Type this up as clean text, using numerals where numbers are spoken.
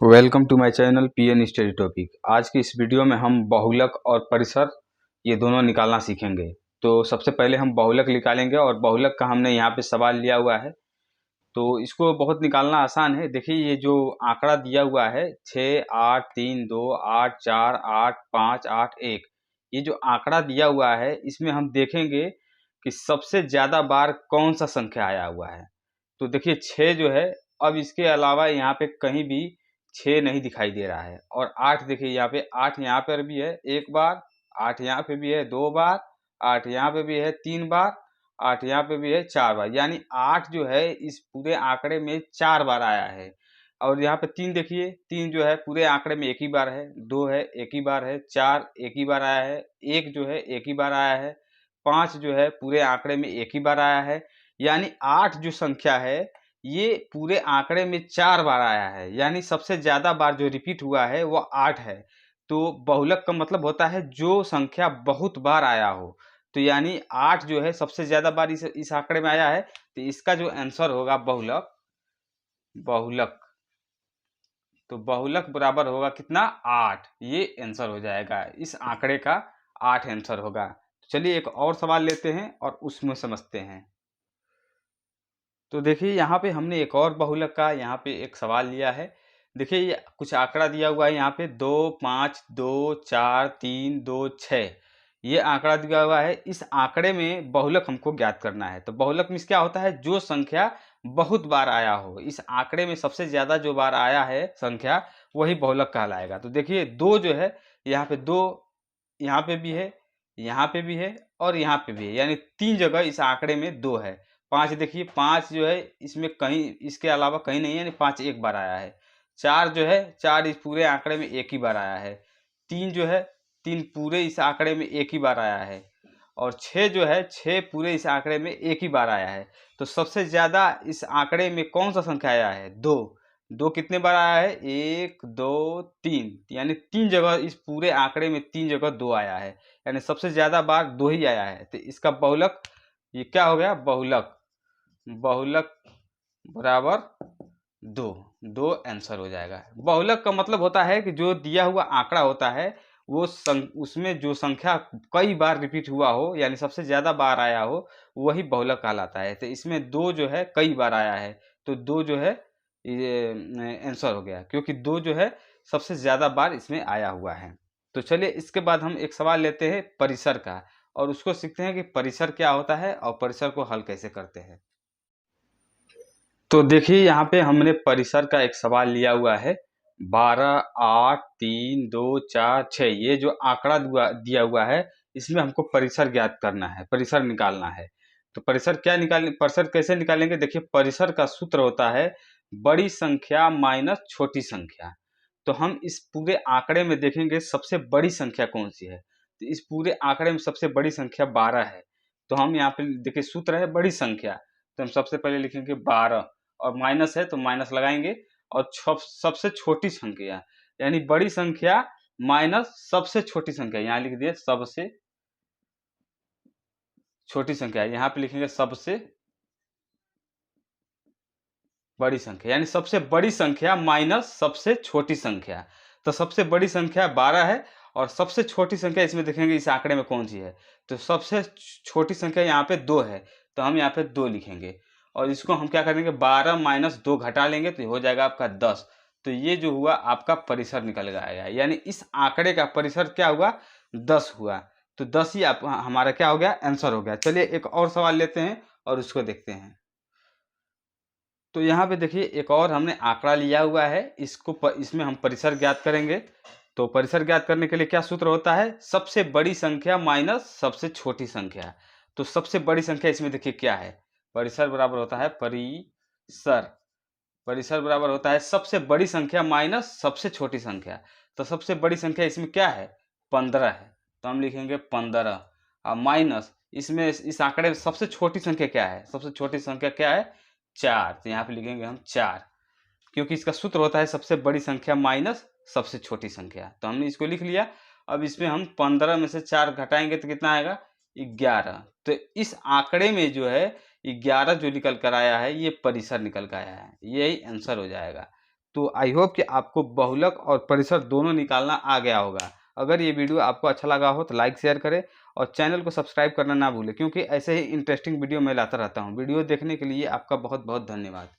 Welcome to my channel P N study topic. आज की इस वीडियो में हम बहुलक और परिसर ये दोनों निकालना सीखेंगे। तो सबसे पहले हम बहुलक निकालेंगे और बहुलक का हमने यहाँ पे सवाल लिया हुआ है, तो इसको बहुत निकालना आसान है। देखिए ये जो आंकड़ा दिया हुआ है 6, 8, 3, 2, 8, 4, 8, 5, 8, 1, ये जो आंकड़ा दिया हुआ है इसमें हम देखेंगे कि सबसे ज़्यादा बार कौन सा संख्या आया हुआ है। तो देखिए 6 जो है, अब इसके अलावा यहाँ पे कहीं भी 6 नहीं दिखाई दे रहा है। और 8 देखिए यहाँ पे 8 यहाँ पर भी है एक बार, 8 यहाँ पे भी है दो बार, 8 यहाँ पे भी है तीन बार, 8 यहाँ पे भी है चार बार, यानी 8 जो है इस पूरे आंकड़े में 4 बार आया है। और यहाँ पे 3 देखिए, 3 जो है पूरे आंकड़े में एक ही बार है, 2 है एक ही बार है, 4 एक ही बार आया है, 1 जो है एक ही बार आया है, 5 जो है पूरे आंकड़े में एक ही बार आया है। यानी 8 जो संख्या है ये पूरे आंकड़े में 4 बार आया है, यानी सबसे ज्यादा बार जो रिपीट हुआ है वो 8 है। तो बहुलक का मतलब होता है जो संख्या बहुत बार आया हो। तो यानी 8 जो है सबसे ज्यादा बार इस आंकड़े में आया है, तो इसका जो आंसर होगा बहुलक, बहुलक तो बहुलक बराबर होगा कितना, 8। ये आंसर हो जाएगा इस आंकड़े का, 8 आंसर होगा। तो चलिए एक और सवाल लेते हैं और उसमें समझते हैं। तो देखिए यहाँ पे हमने एक और बहुलक का यहाँ पे एक सवाल लिया है। देखिए ये कुछ आंकड़ा दिया हुआ है यहाँ पे 2, 5, 2, 4, 3, 2, 6, ये आंकड़ा दिया हुआ है। इस आंकड़े में बहुलक हमको ज्ञात करना है। तो बहुलक में क्या होता है, जो संख्या बहुत बार आया हो, इस आंकड़े में सबसे ज्यादा जो बार आया है संख्या, वही बहुलक कहलाएगा। तो देखिए 2 जो है, यहाँ पे 2 यहाँ पे भी है, यहाँ पे भी है और यहाँ पे भी है, यानी 3 जगह इस आंकड़े में 2 है। 5 देखिए, 5 जो है इसमें कहीं इसके अलावा कहीं नहीं है, यानी 5 एक बार आया है। 4 जो है, 4 इस पूरे आंकड़े में एक ही बार आया है। 3 जो है, 3 पूरे इस आंकड़े में एक ही बार आया है। और 6 जो है, 6 पूरे इस आंकड़े में एक ही बार आया है। तो सबसे ज्यादा इस आंकड़े में कौन सा संख्या आया है, 2। 2 कितने बार आया है, 1, 2, 3, यानी 3 जगह इस पूरे आंकड़े में 3 जगह 2 आया है, यानी सबसे ज्यादा बार 2 ही आया है। तो इसका बहुलक ये क्या हो गया, बहुलक, बहुलक बराबर 2, 2 आंसर हो जाएगा। बहुलक का मतलब होता है कि जो दिया हुआ आंकड़ा होता है वो उसमें जो संख्या कई बार रिपीट हुआ हो, यानी सबसे ज्यादा बार आया हो, वही बहुलक कहलाता है। तो इसमें 2 जो है कई बार आया है, तो 2 जो है ये आंसर हो गया, क्योंकि 2 जो है सबसे ज्यादा बार इसमें आया हुआ है। तो चलिए इसके बाद हम एक सवाल लेते हैं परिसर का, और उसको सीखते हैं कि परिसर क्या होता है और परिसर को हल कैसे करते हैं। तो देखिए यहाँ पे हमने परिसर का एक सवाल लिया हुआ है 12, 8, 3, 2, 4, 6, ये जो आंकड़ा दिया हुआ है इसमें हमको परिसर ज्ञात करना है, परिसर निकालना है। तो परिसर क्या निकालें, परिसर कैसे निकालेंगे, देखिए परिसर का सूत्र होता है बड़ी संख्या माइनस छोटी संख्या। तो हम इस पूरे आंकड़े में देखेंगे सबसे बड़ी संख्या कौन सी है। तो इस पूरे आंकड़े में सबसे बड़ी संख्या 12 है। तो हम यहाँ पे देखिए सूत्र है बड़ी संख्या, तो हम सबसे पहले लिखेंगे 12, और माइनस है तो माइनस लगाएंगे। और सबसे छोटी संख्या, यानी बड़ी संख्या माइनस सबसे छोटी संख्या, यहाँ लिख दिए सबसे छोटी संख्या, यहाँ पे लिखेंगे सबसे बड़ी संख्या, यानी सबसे बड़ी संख्या माइनस सबसे छोटी संख्या। तो सबसे बड़ी संख्या 12 है और सबसे छोटी संख्या इसमें देखेंगे इस आंकड़े में कौन सी है। तो सबसे छोटी संख्या यहाँ पे 2 है, तो हम यहाँ पे 2 लिखेंगे। और इसको हम क्या करेंगे, 12 माइनस 2 घटा लेंगे तो हो जाएगा आपका 10। तो ये जो हुआ आपका परिसर निकल गया, यानी इस आंकड़े का परिसर क्या हुआ, 10 हुआ। तो 10 ही आप हमारा क्या हो गया, आंसर हो गया। चलिए एक और सवाल लेते हैं और उसको देखते हैं। तो यहाँ पे देखिए एक और हमने आंकड़ा लिया हुआ है, इसमें हम परिसर ज्ञात करेंगे। तो परिसर ज्ञात करने के लिए क्या सूत्र होता है, सबसे बड़ी संख्या माइनस सबसे छोटी संख्या। तो सबसे बड़ी संख्या इसमें देखिए क्या है, परिसर बराबर होता है परिसर, परिसर बराबर होता है सबसे बड़ी संख्या माइनस सबसे छोटी संख्या। तो सबसे बड़ी संख्या इसमें क्या है, 15 है, तो हम लिखेंगे 15, और माइनस इसमें इस आंकड़े में सबसे छोटी संख्या क्या है, सबसे छोटी संख्या क्या है, 4, तो यहाँ पे लिखेंगे हम 4, क्योंकि इसका सूत्र होता है सबसे बड़ी संख्या माइनस सबसे छोटी संख्या। तो हमने इसको लिख लिया। अब इसमें हम 15 में से 4 घटाएंगे तो कितना आएगा, 11। तो इस आंकड़े में जो है 11 जो निकल कर आया है ये परिसर निकल कर आया है, यही आंसर हो जाएगा। तो आई होप कि आपको बहुलक और परिसर दोनों निकालना आ गया होगा। अगर ये वीडियो आपको अच्छा लगा हो तो लाइक शेयर करें और चैनल को सब्सक्राइब करना ना भूलें, क्योंकि ऐसे ही इंटरेस्टिंग वीडियो मैं लाता रहता हूँ। वीडियो देखने के लिए आपका बहुत बहुत धन्यवाद।